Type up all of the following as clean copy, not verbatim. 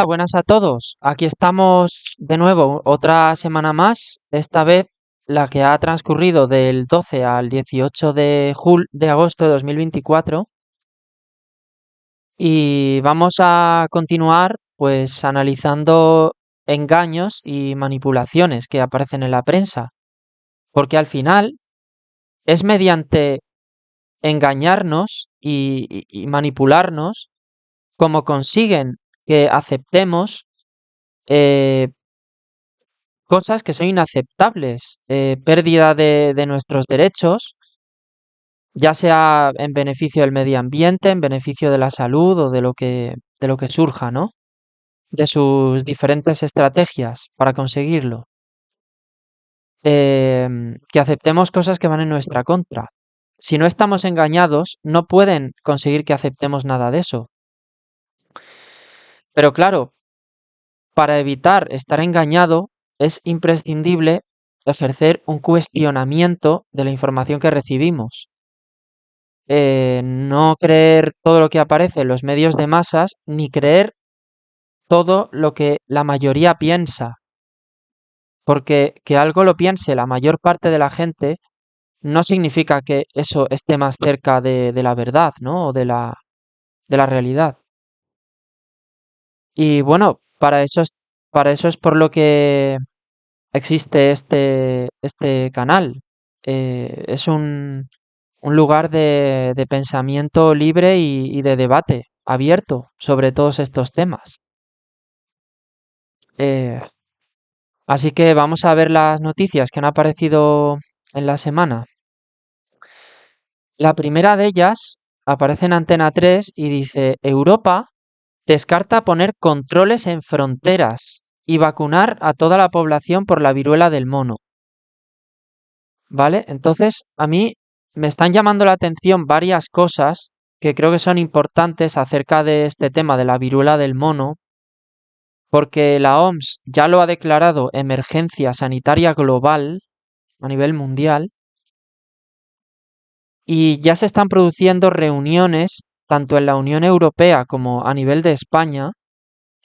Buenas a todos. Aquí estamos de nuevo, otra semana más, esta vez la que ha transcurrido del 12 al 18 de agosto de 2024 y vamos a continuar pues analizando engaños y manipulaciones que aparecen en la prensa, porque al final es mediante engañarnos y manipularnos como consiguen que aceptemos eh, cosas que son inaceptables, pérdida de nuestros derechos, ya sea en beneficio del medio ambiente, en beneficio de la salud o de lo que surja, ¿no? De sus diferentes estrategias para conseguirlo. Que aceptemos cosas que van en nuestra contra. Si no estamos engañados, no pueden conseguir que aceptemos nada de eso. Pero claro, para evitar estar engañado, es imprescindible ejercer un cuestionamiento de la información que recibimos. No creer todo lo que aparece en los medios de masas, ni creer todo lo que la mayoría piensa, porque que algo lo piense la mayor parte de la gente no significa que eso esté más cerca de la verdad, ¿no? O de la realidad. Y bueno, para eso es por lo que existe este canal. Es un lugar de pensamiento libre y de debate abierto sobre todos estos temas. Eh, Así que vamos a ver las noticias que han aparecido en la semana. La primera de ellas aparece en Antena 3 y dice: Europa descarta poner controles en fronteras y vacunar a toda la población por la viruela del mono. ¿Vale? Entonces, a mí me están llamando la atención varias cosas que creo que son importantes acerca de este tema de la viruela del mono, porque la OMS ya lo ha declarado emergencia sanitaria global a nivel mundial y ya se están produciendo reuniones tanto en la Unión Europea como a nivel de España,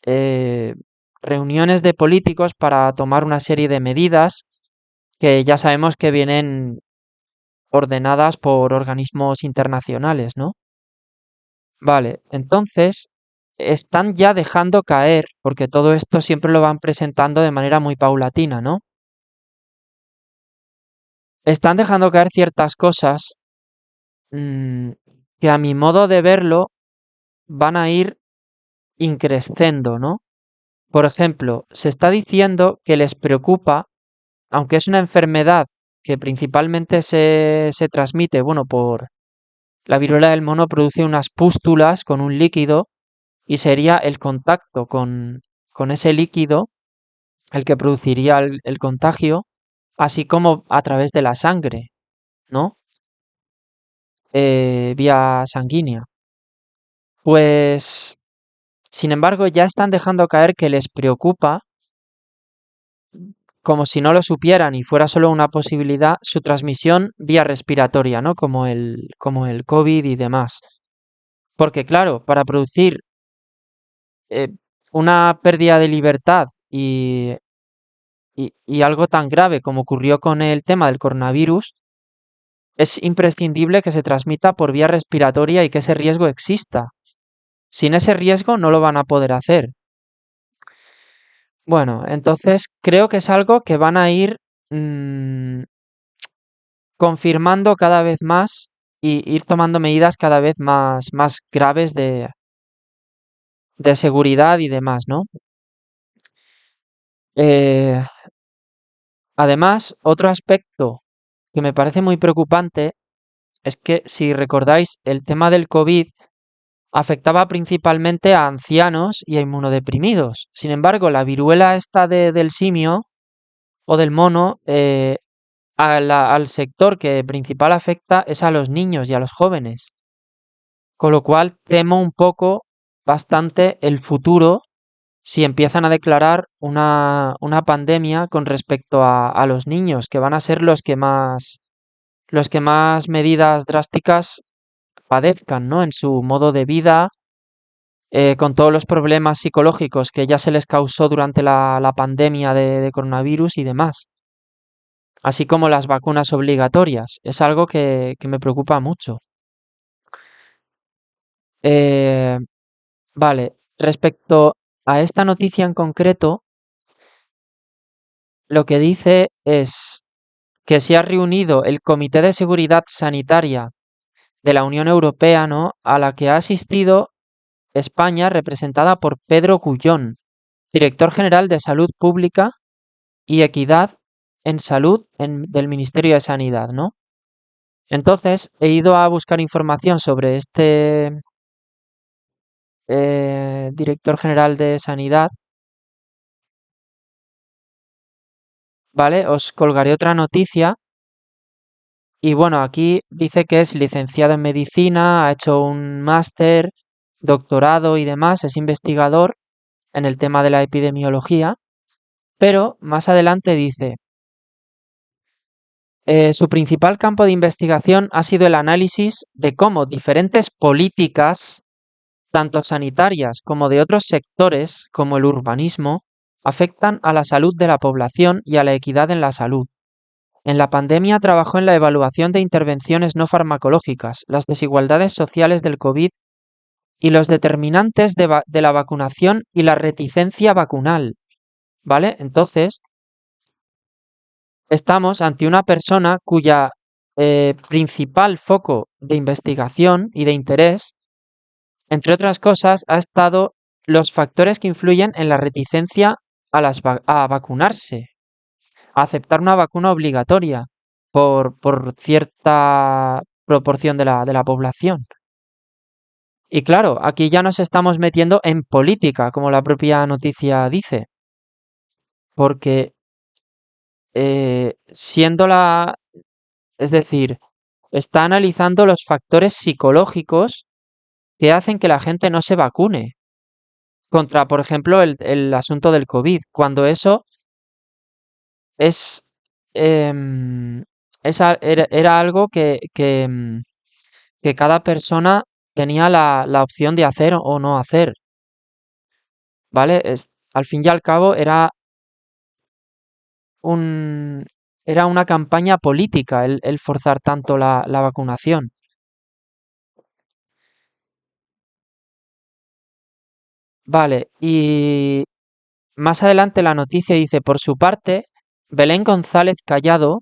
eh, reuniones de políticos para tomar una serie de medidas que ya sabemos que vienen ordenadas por organismos internacionales, ¿no? Vale, entonces están ya dejando caer, porque todo esto siempre lo van presentando de manera muy paulatina, ¿no? Están dejando caer ciertas cosas mm, que a mi modo de verlo van a ir increciendo, ¿no? Por ejemplo, se está diciendo que les preocupa, aunque es una enfermedad que principalmente se transmite, bueno, por la viruela del mono produce unas pústulas con un líquido y sería el contacto con ese líquido el que produciría el contagio, así como a través de la sangre, ¿no? Vía sanguínea. Pues, sin embargo, ya están dejando caer que les preocupa, como si no lo supieran y fuera solo una posibilidad, su transmisión vía respiratoria, ¿no? Como el COVID y demás. Porque, claro, para producir eh, una pérdida de libertad y algo tan grave como ocurrió con el tema del coronavirus, es imprescindible que se transmita por vía respiratoria y que ese riesgo exista. Sin ese riesgo no lo van a poder hacer. Bueno, entonces creo que es algo que van a ir mm, confirmando cada vez más y ir tomando medidas cada vez más graves de seguridad y demás, ¿no? Eh, Además, otro aspecto que me parece muy preocupante es que, si recordáis, el tema del COVID afectaba principalmente a ancianos y a inmunodeprimidos. Sin embargo, la viruela esta del simio o del mono, al sector que principal afecta es a los niños y a los jóvenes. Con lo cual temo un poco, bastante, el futuro si empiezan a declarar una pandemia con respecto a los niños, que van a ser los que más medidas drásticas padezcan, ¿no? En su modo de vida con todos los problemas psicológicos que ya se les causó durante la pandemia de coronavirus y demás, así como las vacunas obligatorias. Es algo que me preocupa mucho. Eh, vale, respecto a esta noticia en concreto, lo que dice es que se ha reunido el Comité de Seguridad Sanitaria de la Unión Europea, ¿no? A la que ha asistido España, representada por Pedro Gullón, director general de Salud Pública y Equidad en Salud del Ministerio de Sanidad, ¿no? Entonces, he ido a buscar información sobre este director general de Sanidad, ¿vale? Os colgaré otra noticia. Y bueno, aquí dice que es licenciado en medicina, ha hecho un máster, doctorado y demás, es investigador en el tema de la epidemiología, pero más adelante dice, su principal campo de investigación ha sido el análisis de cómo diferentes políticas, tanto sanitarias como de otros sectores, como el urbanismo, afectan a la salud de la población y a la equidad en la salud. En la pandemia trabajó en la evaluación de intervenciones no farmacológicas, las desigualdades sociales del COVID y los determinantes de la vacunación y la reticencia vacunal. ¿Vale? Entonces, estamos ante una persona cuya principal foco de investigación y de interés, entre otras cosas, ha estado los factores que influyen en la reticencia a vacunarse, a aceptar una vacuna obligatoria por cierta proporción de la población. Y claro, aquí ya nos estamos metiendo en política, como la propia noticia dice, porque siendo es decir, está analizando los factores psicológicos que hacen que la gente no se vacune contra, por ejemplo, el asunto del COVID, cuando eso es, em, era algo que cada persona tenía la opción de hacer o no hacer, ¿vale? Al fin y al cabo un, era una campaña política el forzar tanto la vacunación. Vale, y más adelante la noticia dice, por su parte, Belén González Collado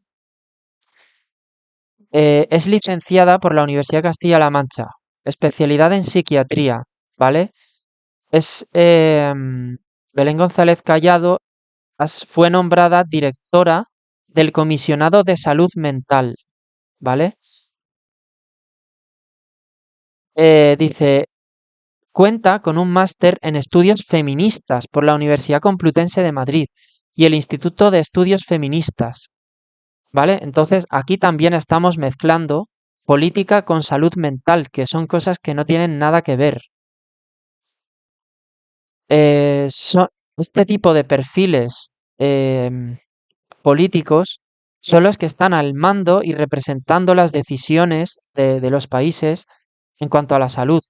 es licenciada por la Universidad de Castilla-La Mancha, especialidad en psiquiatría, ¿vale? Es Belén González Collado fue nombrada directora del Comisionado de Salud Mental, ¿vale? Dice, cuenta con un máster en estudios feministas por la Universidad Complutense de Madrid y el Instituto de Estudios Feministas, ¿vale? Entonces aquí también estamos mezclando política con salud mental, que son cosas que no tienen nada que ver. Este tipo de perfiles em, políticos son los que están al mando y representando las decisiones de los países en cuanto a la salud.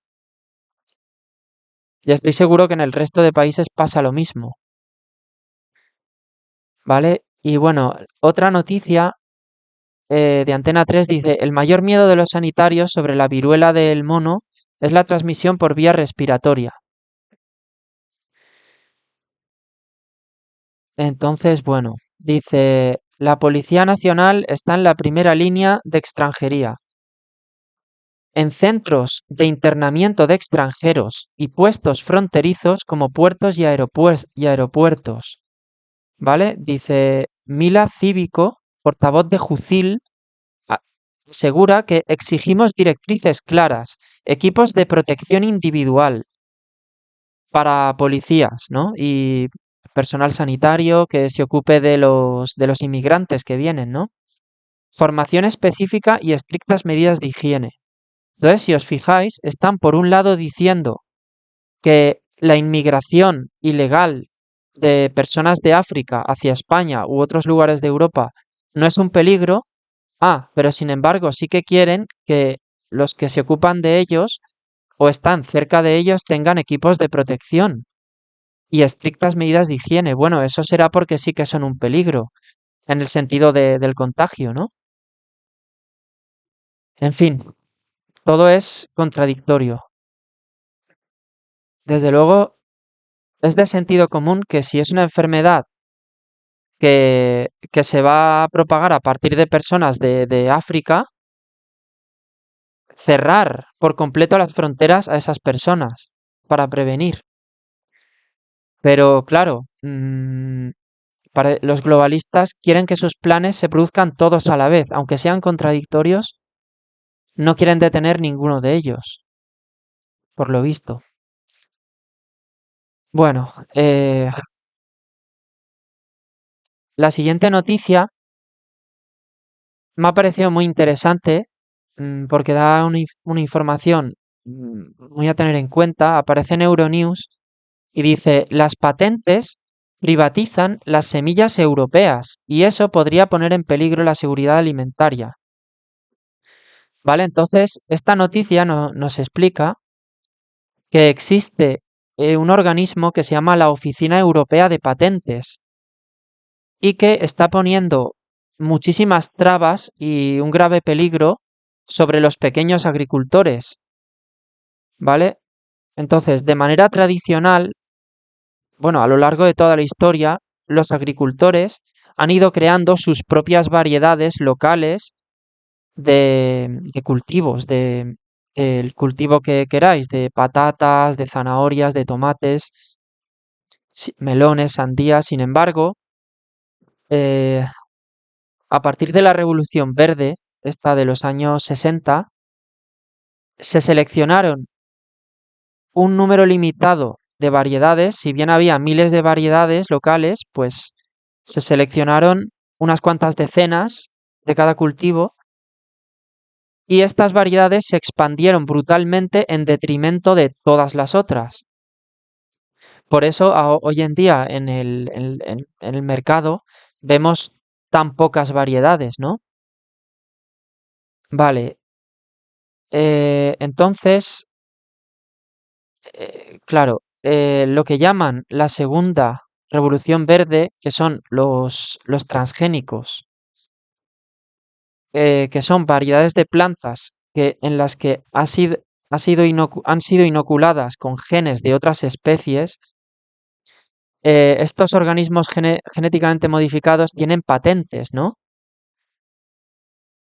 Y estoy seguro que en el resto de países pasa lo mismo, ¿vale? Y bueno, otra noticia de Antena 3 dice, el mayor miedo de los sanitarios sobre la viruela del mono es la transmisión por vía respiratoria. Entonces, bueno, dice, la Policía Nacional está en la primera línea de extranjería. En centros de internamiento de extranjeros y puestos fronterizos como puertos y aeropuertos, ¿vale? Dice Mila Cívico, portavoz de Jucil, a- asegura que exigimos directrices claras, equipos de protección individual para policías, ¿no? Y personal sanitario que se ocupe de los inmigrantes que vienen, ¿no? Formación específica y estrictas medidas de higiene. Entonces, si os fijáis, están por un lado diciendo que la inmigración ilegal de personas de África hacia España u otros lugares de Europa no es un peligro, pero sin embargo sí que quieren que los que se ocupan de ellos o están cerca de ellos tengan equipos de protección y estrictas medidas de higiene. Bueno, eso será porque sí que son un peligro en el sentido del contagio, ¿no? En fin, todo es contradictorio. Desde luego, es de sentido común que si es una enfermedad que se va a propagar a partir de personas de África, cerrar por completo las fronteras a esas personas para prevenir. Pero claro, los globalistas quieren que sus planes se produzcan todos a la vez, aunque sean contradictorios, no quieren detener ninguno de ellos, por lo visto. Bueno, la siguiente noticia me ha parecido muy interesante porque da una información muy a tener en cuenta. Aparece en Euronews y dice, las patentes privatizan las semillas europeas y eso podría poner en peligro la seguridad alimentaria. ¿Vale? Entonces, esta noticia nos explica que existe un organismo que se llama la Oficina Europea de Patentes y que está poniendo muchísimas trabas y un grave peligro sobre los pequeños agricultores, ¿vale? Entonces, de manera tradicional, bueno, a lo largo de toda la historia, los agricultores han ido creando sus propias variedades locales de cultivos, del cultivo que queráis, de patatas, de zanahorias, de tomates, melones, sandías. Sin embargo, eh, a partir de la Revolución Verde, esta de los años 60, se seleccionaron un número limitado de variedades. Si bien había miles de variedades locales, pues se seleccionaron unas cuantas decenas de cada cultivo y estas variedades se expandieron brutalmente en detrimento de todas las otras. Por eso hoy en día en el mercado vemos tan pocas variedades, ¿no? Vale, entonces, claro, lo que llaman la segunda revolución verde, que son los transgénicos, que son variedades de plantas en las que han sido inoculadas con genes de otras especies. Estos organismos genéticamente modificados tienen patentes, ¿no?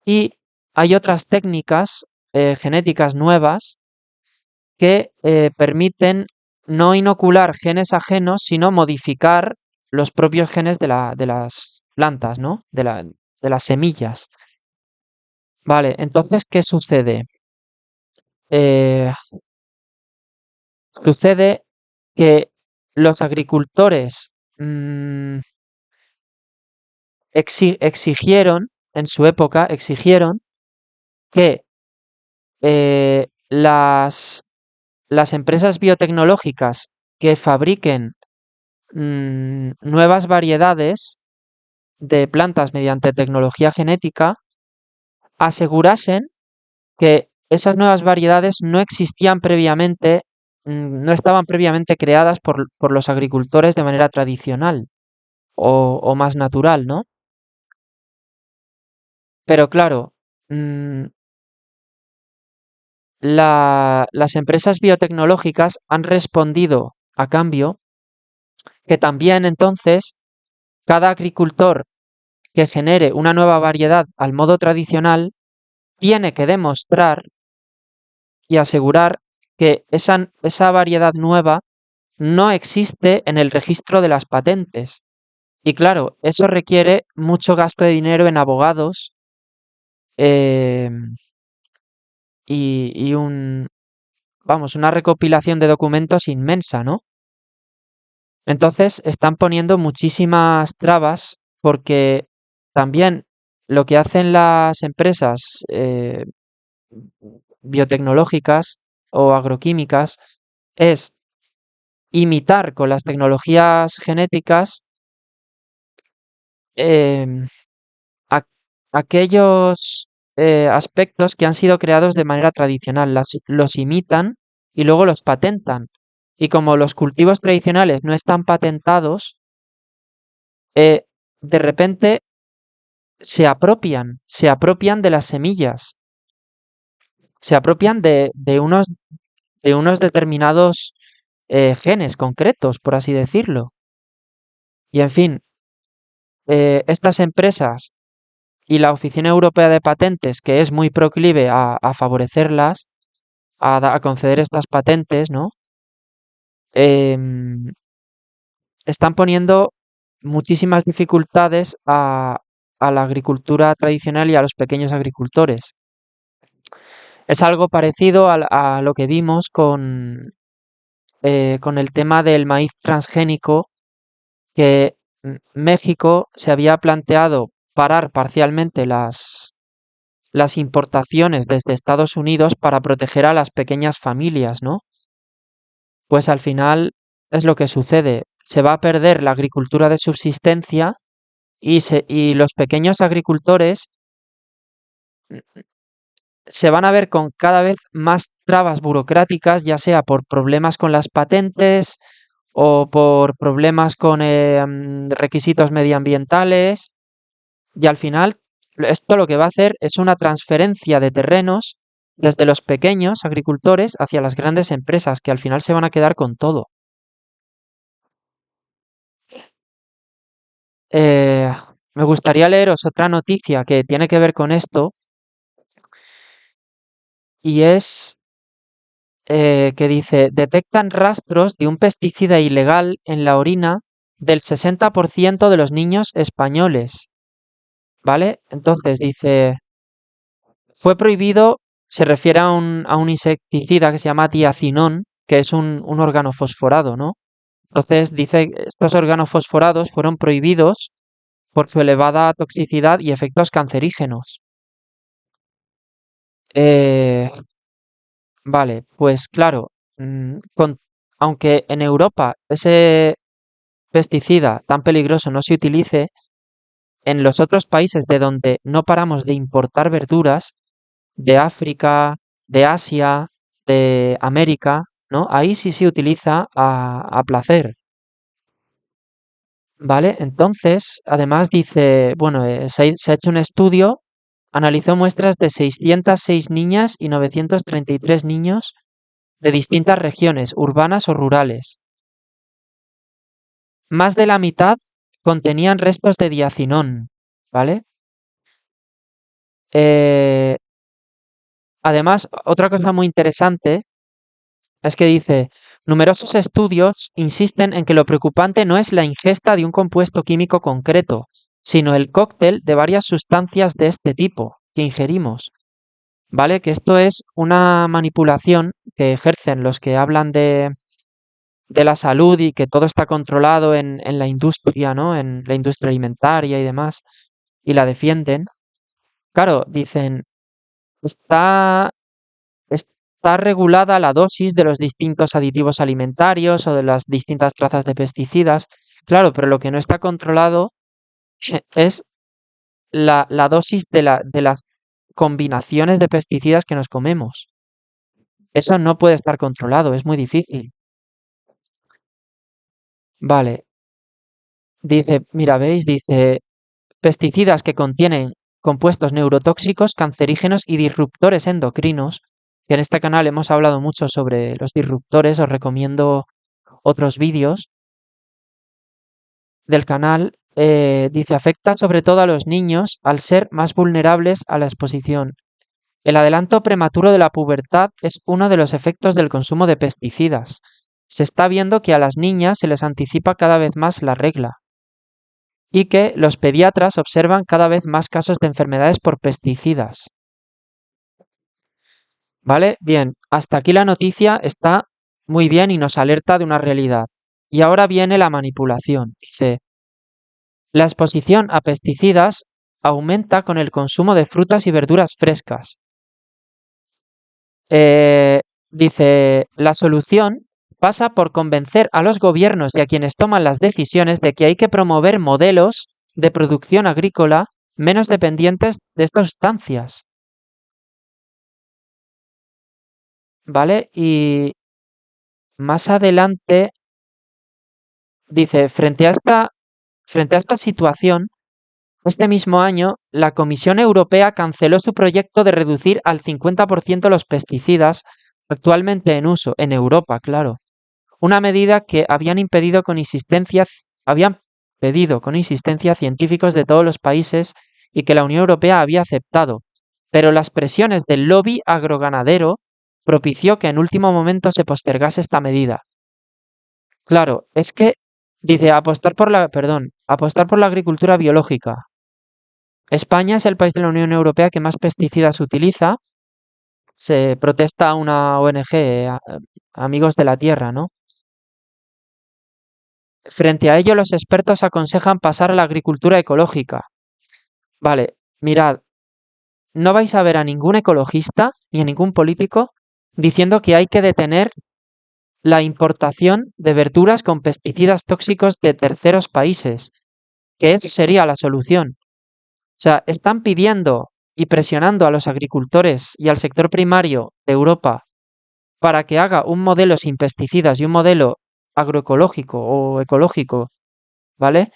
Y hay otras técnicas genéticas nuevas que permiten no inocular genes ajenos, sino modificar los propios genes de las plantas, ¿no? De las semillas. Vale, entonces, ¿qué sucede? Eh, Sucede que los agricultores exigieron, en su época, exigieron que las empresas biotecnológicas que fabriquen nuevas variedades de plantas mediante tecnología genética asegurasen que esas nuevas variedades no existían previamente, no estaban previamente creadas por los agricultores de manera tradicional o más natural, ¿no? Pero claro, mm, las empresas biotecnológicas han respondido a cambio que también entonces cada agricultor que genere una nueva variedad al modo tradicional tiene que demostrar y asegurar que esa variedad nueva no existe en el registro de las patentes. Y claro, eso requiere mucho gasto de dinero en abogados eh, y vamos, una recopilación de documentos inmensa, ¿no? Entonces están poniendo muchísimas trabas porque también lo que hacen las empresas biotecnológicas o agroquímicas es imitar con las tecnologías genéticas em, a- aquellos aspectos que han sido creados de manera tradicional, los imitan y luego los patentan. Y como los cultivos tradicionales no están patentados, eh, de repente se apropian de las semillas, se apropian de unos determinados genes concretos, por así decirlo. Y en fin, estas empresas y la Oficina Europea de Patentes, que es muy proclive a favorecerlas, a conceder estas patentes, ¿no? Em, Están poniendo muchísimas dificultades a la agricultura tradicional y a los pequeños agricultores. Es algo parecido a lo que vimos con el tema del maíz transgénico, que México se había planteado parar parcialmente las importaciones desde Estados Unidos para proteger a las pequeñas familias, ¿no? Pues al final es lo que sucede. Se va a perder la agricultura de subsistencia y los pequeños agricultores se van a ver con cada vez más trabas burocráticas, ya sea por problemas con las patentes o por problemas con requisitos medioambientales. Y al final, esto lo que va a hacer es una transferencia de terrenos desde los pequeños agricultores hacia las grandes empresas, que al final se van a quedar con todo. Eh, Me gustaría leeros otra noticia que tiene que ver con esto, y es que dice, detectan rastros de un pesticida ilegal en la orina del 60% de los niños españoles, ¿vale? Entonces dice, fue prohibido, se refiere a un insecticida que se llama tiacinón, que es un organofosforado, ¿no? Entonces dice, estos organofosforados fueron prohibidos por su elevada toxicidad y efectos cancerígenos. Eh, vale, pues claro, aunque en Europa ese pesticida tan peligroso no se utilice, en los otros países de donde no paramos de importar verduras, de África, de Asia, de América, ¿no? Ahí sí se utiliza a placer, ¿vale? Entonces, además dice, bueno, se ha hecho un estudio, analizó muestras de 606 niñas y 933 niños de distintas regiones, urbanas o rurales. Más de la mitad contenían restos de diacinón, ¿vale? Eh, Además, otra cosa muy interesante es que dice, numerosos estudios insisten en que lo preocupante no es la ingesta de un compuesto químico concreto, sino el cóctel de varias sustancias de este tipo que ingerimos, ¿vale? Que esto es una manipulación que ejercen los que hablan de la salud y que todo está controlado en la industria, ¿no? En la industria alimentaria y demás, y la defienden. Claro, dicen, está está regulada la dosis de los distintos aditivos alimentarios o de las distintas trazas de pesticidas. Claro, pero lo que no está controlado es la dosis de las combinaciones de pesticidas que nos comemos. Eso no puede estar controlado, es muy difícil. Vale, dice, mira, veis, dice, pesticidas que contienen compuestos neurotóxicos, cancerígenos y disruptores endocrinos. Que en este canal hemos hablado mucho sobre los disruptores, os recomiendo otros vídeos del canal. Dice, afecta sobre todo a los niños al ser más vulnerables a la exposición. El adelanto prematuro de la pubertad es uno de los efectos del consumo de pesticidas. Se está viendo que a las niñas se les anticipa cada vez más la regla y que los pediatras observan cada vez más casos de enfermedades por pesticidas. ¿Vale? Bien, hasta aquí la noticia está muy bien y nos alerta de una realidad. Y ahora viene la manipulación. Dice, la exposición a pesticidas aumenta con el consumo de frutas y verduras frescas. Eh, Dice, la solución pasa por convencer a los gobiernos y a quienes toman las decisiones de que hay que promover modelos de producción agrícola menos dependientes de estas sustancias. ¿Vale? más adelante dice, frente a esta situación, este mismo año, la Comisión Europea canceló su proyecto de reducir al 50% los pesticidas actualmente en uso, en Europa, claro. Una medida que habían pedido con insistencia científicos de todos los países y que la Unión Europea había aceptado. Pero las presiones del lobby agroganadero propició que en último momento se postergase esta medida. Claro, es que dice apostar por la agricultura biológica. España es el país de la Unión Europea que más pesticidas utiliza. Se protesta a una ONG, Amigos de la Tierra, ¿no? Frente a ello, los expertos aconsejan pasar a la agricultura ecológica. Vale, mirad, no vais a ver a ningún ecologista ni a ningún político diciendo que hay que detener la importación de verduras con pesticidas tóxicos de terceros países, que eso sería la solución. O sea, están pidiendo y presionando a los agricultores y al sector primario de Europa para que haga un modelo sin pesticidas y un modelo agroecológico o ecológico, ¿vale?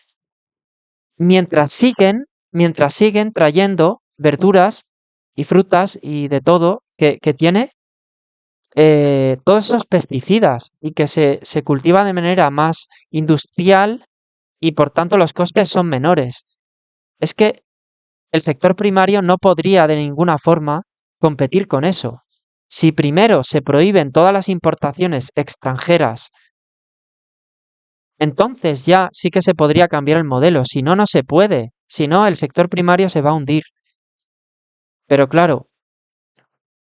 Mientras siguen trayendo verduras y frutas y de todo que tiene todos esos pesticidas y que se cultiva de manera más industrial y por tanto los costes son menores. Es que el sector primario no podría de ninguna forma competir con eso. Si primero se prohíben todas las importaciones extranjeras, entonces ya sí que se podría cambiar el modelo. Si no, no se puede. Si no, el sector primario se va a hundir. Pero claro,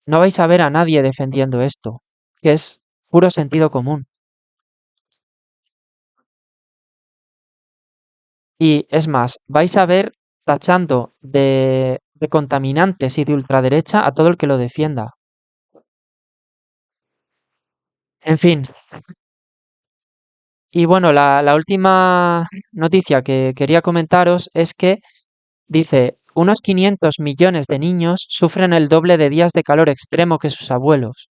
no vais a ver a nadie defendiendo esto, que es puro sentido común. Y es más, vais a ver tachando de contaminantes y de ultraderecha a todo el que lo defienda. En fin, y bueno, la última noticia que quería comentaros es que dice, unos 500 millones de niños sufren el doble de días de calor extremo que sus abuelos.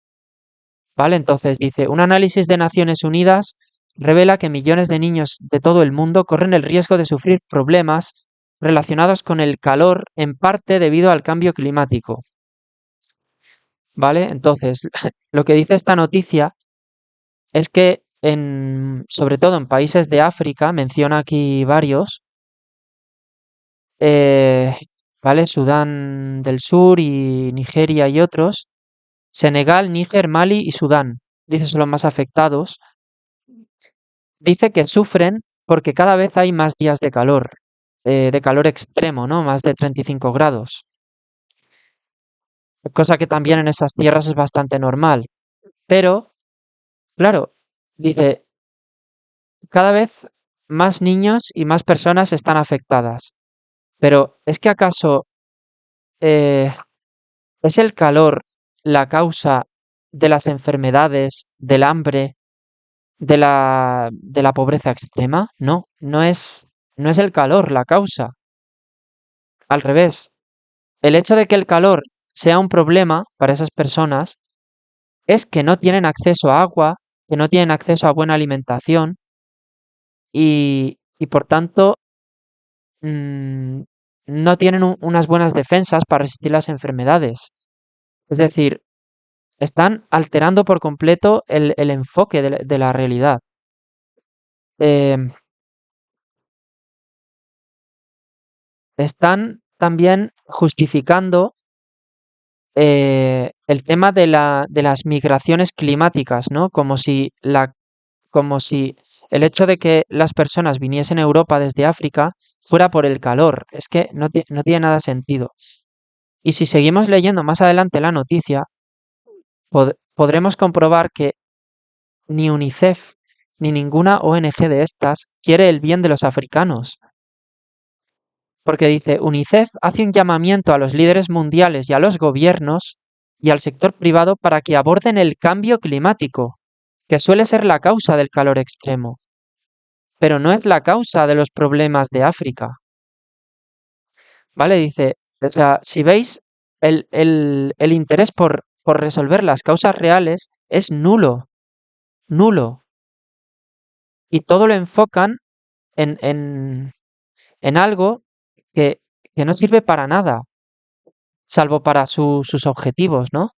¿Vale? Entonces dice, un análisis de Naciones Unidas revela que millones de niños de todo el mundo corren el riesgo de sufrir problemas relacionados con el calor, en parte debido al cambio climático. ¿Vale? Entonces, lo que dice esta noticia es que sobre todo en países de África, menciona aquí varios, eh, ¿vale? Sudán del Sur y Nigeria y otros, Senegal, Níger, Mali y Sudán, dice son los más afectados. Dice que sufren porque cada vez hay más días de calor extremo, ¿no? Más de 35 grados, cosa que también en esas tierras es bastante normal. Pero, claro, dice, cada vez más niños y más personas están afectadas. Pero, ¿es que acaso eh, es el calor la causa de las enfermedades, del hambre, de la pobreza extrema? No, no es el calor la causa. Al revés, el hecho de que el calor sea un problema para esas personas es que no tienen acceso a agua, que no tienen acceso a buena alimentación y por tanto mm, no tienen unas buenas defensas para resistir las enfermedades. Es decir, están alterando por completo el enfoque de la realidad. Em, Están también justificando el tema de las migraciones climáticas, ¿no? Como si el hecho de que las personas viniesen a Europa desde África fuera por el calor. Es que no tiene nada sentido. Y si seguimos leyendo más adelante la noticia, podremos comprobar que ni UNICEF ni ninguna ONG de estas quiere el bien de los africanos. Porque dice, UNICEF hace un llamamiento a los líderes mundiales y a los gobiernos y al sector privado para que aborden el cambio climático, que suele ser la causa del calor extremo, pero no es la causa de los problemas de África. ¿Vale? Dice, o sea, si veis, el interés por resolver las causas reales es nulo. nulo. Y todo lo enfocan en, en, en algo que, que no sirve para nada, salvo para sus objetivos, ¿no?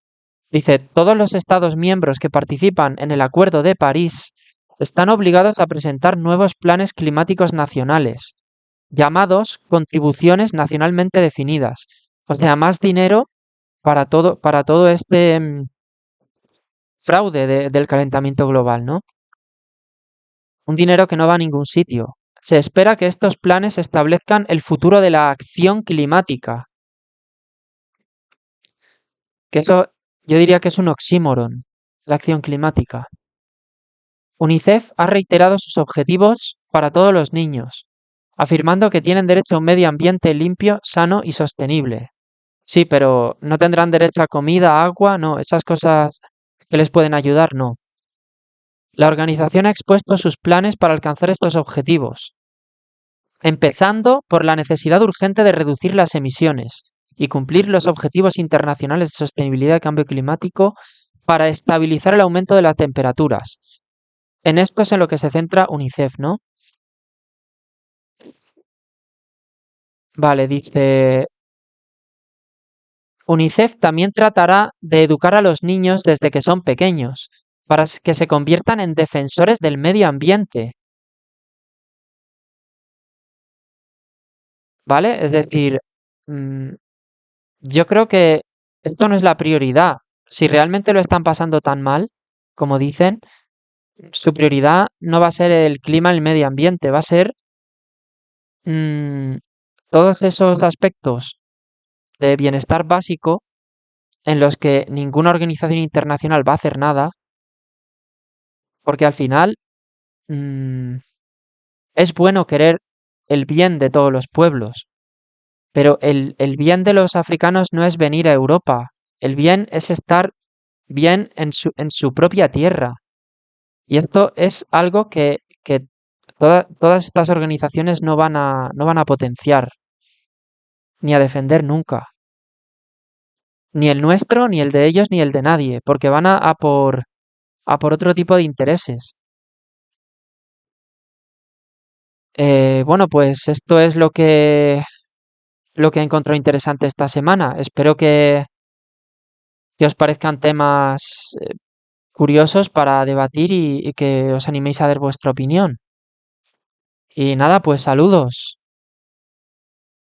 Dice, todos los Estados miembros que participan en el Acuerdo de París están obligados a presentar nuevos planes climáticos nacionales, llamados contribuciones nacionalmente definidas. O sea, más dinero para todo este fraude del calentamiento global, ¿no? Un dinero que no va a ningún sitio. Se espera que estos planes establezcan el futuro de la acción climática, que eso yo diría que es un oxímoron, la acción climática. UNICEF ha reiterado sus objetivos para todos los niños, afirmando que tienen derecho a un medio ambiente limpio, sano y sostenible. Sí, pero no tendrán derecho a comida, agua, no, esas cosas que les pueden ayudar, no. La organización ha expuesto sus planes para alcanzar estos objetivos, empezando por la necesidad urgente de reducir las emisiones y cumplir los objetivos internacionales de sostenibilidad y cambio climático para estabilizar el aumento de las temperaturas. En esto es en lo que se centra UNICEF, ¿no? Vale, dice, UNICEF también tratará de educar a los niños desde que son pequeños, para que se conviertan en defensores del medio ambiente, ¿vale? Es decir, mm, yo creo que esto no es la prioridad. Si realmente lo están pasando tan mal, como dicen, su prioridad no va a ser el clima y el medio ambiente, va a ser mm, todos esos aspectos de bienestar básico en los que ninguna organización internacional va a hacer nada, porque al final mm, es bueno querer el bien de todos los pueblos, pero el bien de los africanos no es venir a Europa, el bien es estar bien en su propia tierra. Y esto es algo que todas estas organizaciones no van a potenciar ni a defender nunca. Ni el nuestro, ni el de ellos, ni el de nadie, porque van a por otro tipo de intereses. Bueno, pues esto es lo que he encontrado interesante esta semana. Espero que os parezcan temas curiosos para debatir y que os animéis a dar vuestra opinión. Y nada, pues saludos.